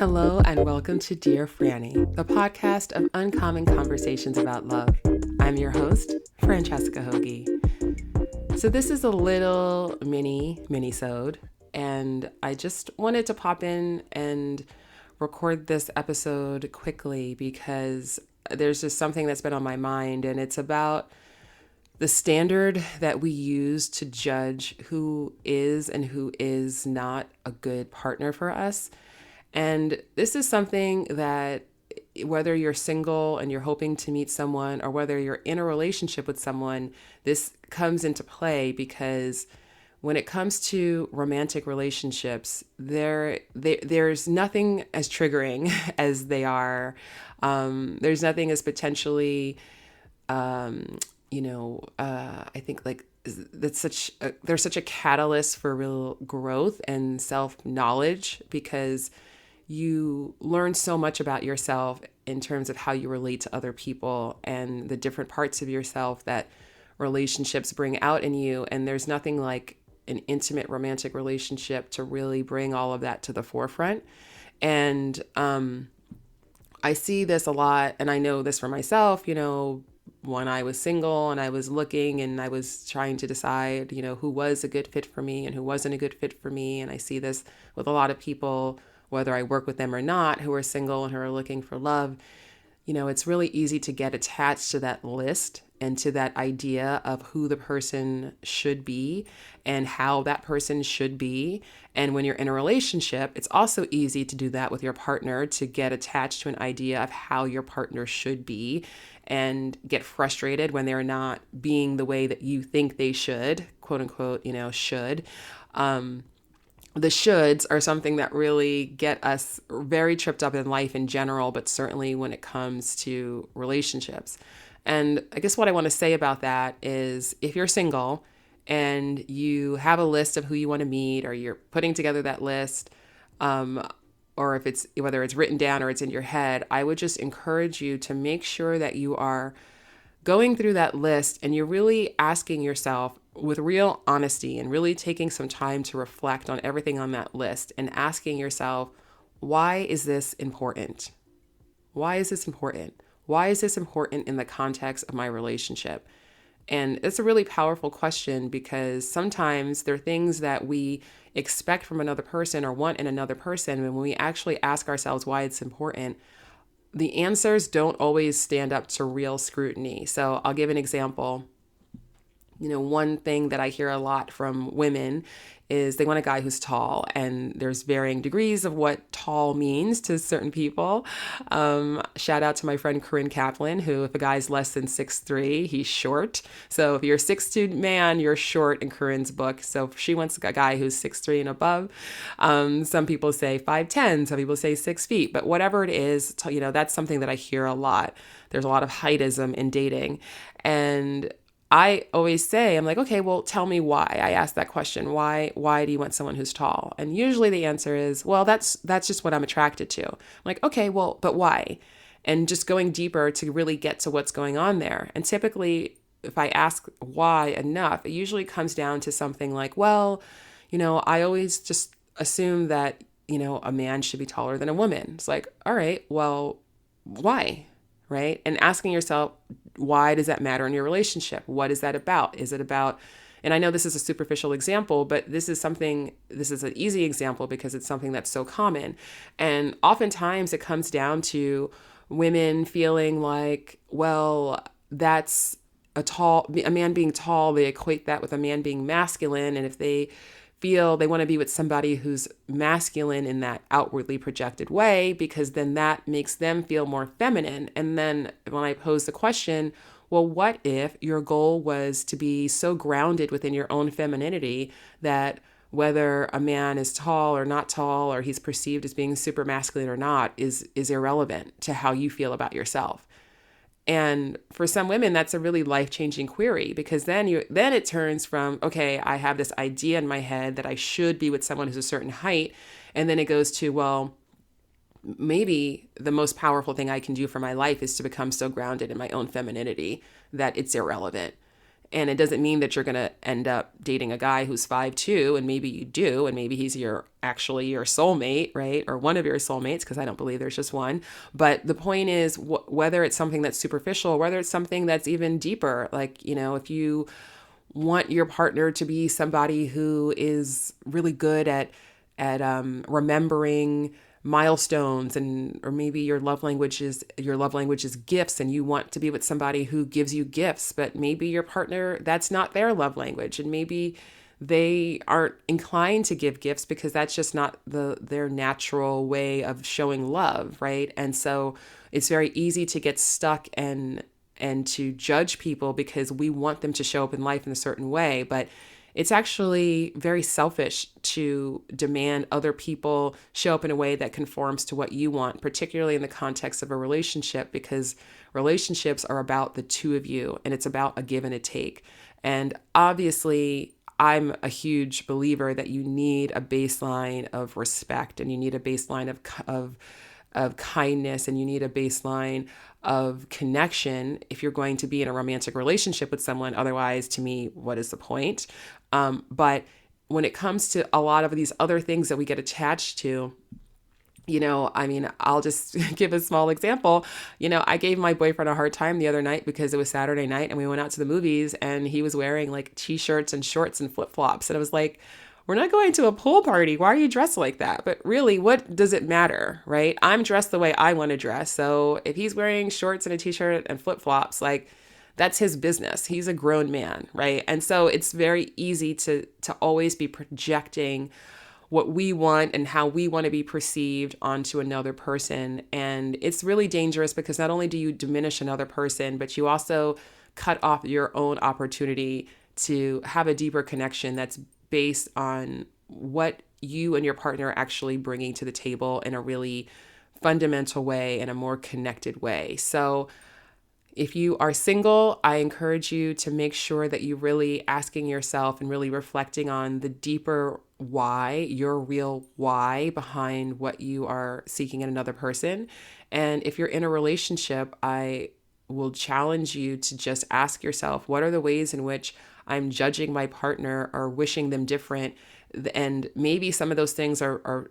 Hello and welcome to Dear Franny, the podcast of uncommon conversations about love. I'm your host, Francesca Hogi. So this is a little minisode, and I just wanted to pop in and record this episode quickly because there's just something that's been on my mind, and it's about the standard that we use to judge who is and who is not a good partner for us. And this is something that whether you're single and you're hoping to meet someone or whether you're in a relationship with someone, this comes into play because when it comes to romantic relationships, there's nothing as triggering as they are. There's nothing as potentially, I think like there's such a catalyst for real growth and self-knowledge because you learn so much about yourself in terms of how you relate to other people and the different parts of yourself that relationships bring out in you. And there's nothing like an intimate romantic relationship to really bring all of that to the forefront. And I see this a lot, and I know this for myself, when I was single and I was looking and I was trying to decide, who was a good fit for me and who wasn't a good fit for me. And I see this with a lot of people, whether I work with them or not, who are single and who are looking for love. It's really easy to get attached to that list and to that idea of who the person should be and how that person should be. And when you're in a relationship, it's also easy to do that with your partner, to get attached to an idea of how your partner should be and get frustrated when they're not being the way that you think they should, quote unquote, should. The shoulds are something that really get us very tripped up in life in general, but certainly when it comes to relationships. And I guess what I want to say about that is if you're single and you have a list of who you want to meet, or you're putting together that list, or if it's whether it's written down or it's in your head, I would just encourage you to make sure that you are going through that list and you're really asking yourself with real honesty and really taking some time to reflect on everything on that list and asking yourself, why is this important? Why is this important? Why is this important in the context of my relationship? And it's a really powerful question because sometimes there are things that we expect from another person or want in another person. And when we actually ask ourselves why it's important, the answers don't always stand up to real scrutiny. So I'll give an example. One thing that I hear a lot from women is they want a guy who's tall, and there's varying degrees of what tall means to certain people. Shout out to my friend Kaitlan, who if a guy's less than 6'3", he's short. So if you're a 6'2" man, you're short in Corinne's book. So she wants a guy who's 6'3" and above. Some people say 5'10", some people say 6 feet, but whatever it is, that's something that I hear a lot. There's a lot of heightism in dating. And I always say, I'm like, okay, well, tell me why. I ask that question. Why do you want someone who's tall? And usually the answer is, well, that's just what I'm attracted to. I'm like, okay, well, but why? And just going deeper to really get to what's going on there. And typically, if I ask why enough, it usually comes down to something like, well, I always just assume that, a man should be taller than a woman. It's like, all right, well, why? Right? And asking yourself, why does that matter in your relationship? What is that about? Is it about, and I know this is a superficial example, but this is an easy example because it's something that's so common. And oftentimes it comes down to women feeling like, well, that's a man being tall, they equate that with a man being masculine. And if they feel they want to be with somebody who's masculine in that outwardly projected way, because then that makes them feel more feminine. And then when I pose the question, well, what if your goal was to be so grounded within your own femininity that whether a man is tall or not tall, or he's perceived as being super masculine or not, is irrelevant to how you feel about yourself? And for some women, that's a really life-changing query, because then it turns from, okay, I have this idea in my head that I should be with someone who's a certain height. And then it goes to, well, maybe the most powerful thing I can do for my life is to become so grounded in my own femininity that it's irrelevant. And it doesn't mean that you're going to end up dating a guy who's 5'2", and maybe you do, and maybe he's actually your soulmate, right? Or one of your soulmates, because I don't believe there's just one. But the point is, whether it's something that's superficial, whether it's something that's even deeper, like, if you want your partner to be somebody who is really good at remembering milestones, or maybe your love language is gifts, and you want to be with somebody who gives you gifts, but maybe your partner, that's not their love language, and maybe they aren't inclined to give gifts because that's just not their natural way of showing love, right? And so it's very easy to get stuck and to judge people because we want them to show up in life in a certain way, but it's actually very selfish to demand other people show up in a way that conforms to what you want, particularly in the context of a relationship, because relationships are about the two of you, and it's about a give and a take. And obviously, I'm a huge believer that you need a baseline of respect, and you need a baseline of kindness, and you need a baseline of connection if you're going to be in a romantic relationship with someone. Otherwise, to me, what is the point? But when it comes to a lot of these other things that we get attached to, I'll just give a small example. I gave my boyfriend a hard time the other night because it was Saturday night and we went out to the movies, and he was wearing like t-shirts and shorts and flip-flops. And I was like, we're not going to a pool party. Why are you dressed like that? But really, what does it matter, right? I'm dressed the way I want to dress. So if he's wearing shorts and a t-shirt and flip-flops, like, that's his business. He's a grown man, right? And so it's very easy to always be projecting what we want and how we want to be perceived onto another person. And it's really dangerous because not only do you diminish another person, but you also cut off your own opportunity to have a deeper connection that's based on what you and your partner are actually bringing to the table in a really fundamental way, in a more connected way. So if you are single, I encourage you to make sure that you're really asking yourself and really reflecting on the deeper why, your real why behind what you are seeking in another person. And if you're in a relationship, I will challenge you to just ask yourself, what are the ways in which I'm judging my partner or wishing them different? And maybe some of those things are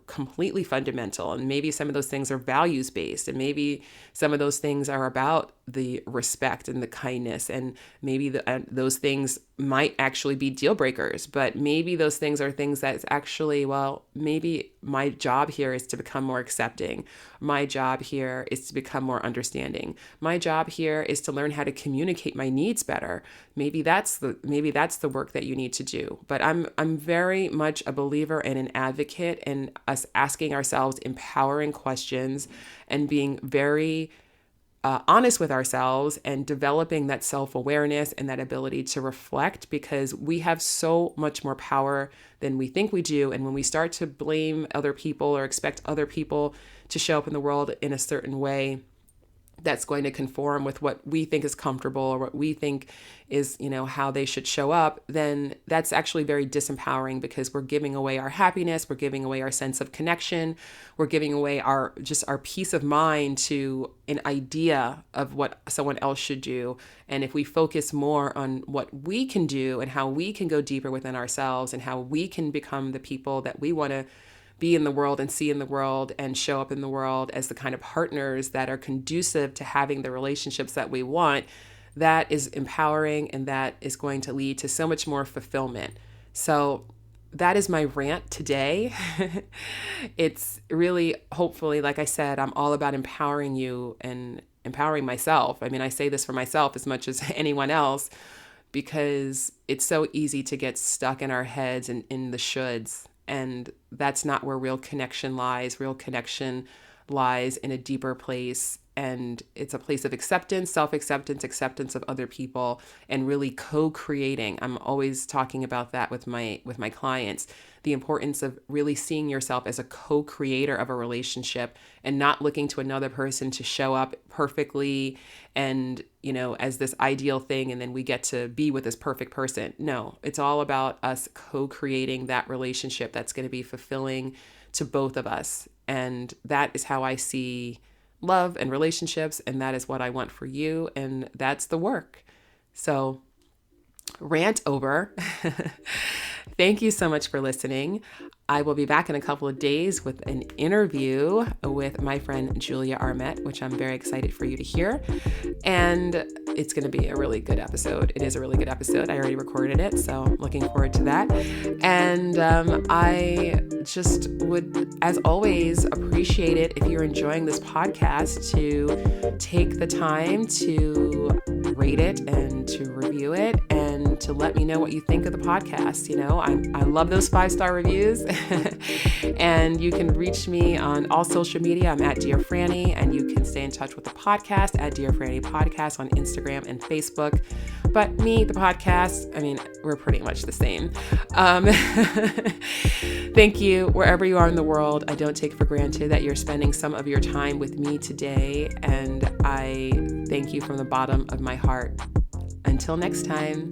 completely fundamental, and maybe some of those things are values based, and maybe some of those things are about the respect and the kindness, and maybe those things might actually be deal breakers, but maybe those things are things that's actually, well, maybe my job here is to become more accepting. My job here is to become more understanding. My job here is to learn how to communicate my needs better. Maybe that's the work that you need to do. But I'm very much a believer and an advocate in us asking ourselves empowering questions and being very honest with ourselves and developing that self-awareness and that ability to reflect, because we have so much more power than we think we do. And when we start to blame other people or expect other people to show up in the world in a certain way that's going to conform with what we think is comfortable or what we think is, how they should show up, then that's actually very disempowering, because we're giving away our happiness, we're giving away our sense of connection, we're giving away our peace of mind to an idea of what someone else should do. And if we focus more on what we can do and how we can go deeper within ourselves and how we can become the people that we want to be in the world and see in the world and show up in the world as the kind of partners that are conducive to having the relationships that we want, that is empowering, and that is going to lead to so much more fulfillment. So that is my rant today. It's really, hopefully, like I said, I'm all about empowering you and empowering myself. I mean, I say this for myself as much as anyone else, because it's so easy to get stuck in our heads and in the shoulds. And that's not where real connection lies. Real connection lies in a deeper place. And it's a place of acceptance, self-acceptance, acceptance of other people, and really co-creating. I'm always talking about that with my clients, the importance of really seeing yourself as a co-creator of a relationship and not looking to another person to show up perfectly and, as this ideal thing, and then we get to be with this perfect person. No, it's all about us co-creating that relationship that's going to be fulfilling to both of us. And that is how I see love and relationships, and that is what I want for you, and that's the work. So rant over. Thank you so much for listening. I will be back in a couple of days with an interview with my friend Julia Armet, which I'm very excited for you to hear. And it's going to be a really good episode. It is a really good episode. I already recorded it, so looking forward to that. And I just would, as always, appreciate it if you're enjoying this podcast to take the time to rate it and to review it and to let me know what you think of the podcast. You know, I love those 5-star reviews. And you can reach me on all social media. I'm at Dear Franny, and you can stay in touch with the podcast at Dear Franny Podcast on Instagram and Facebook. But me, the podcast, I mean, we're pretty much the same. Thank you wherever you are in the world. I don't take for granted that you're spending some of your time with me today, and I thank you from the bottom of my heart. Until next time.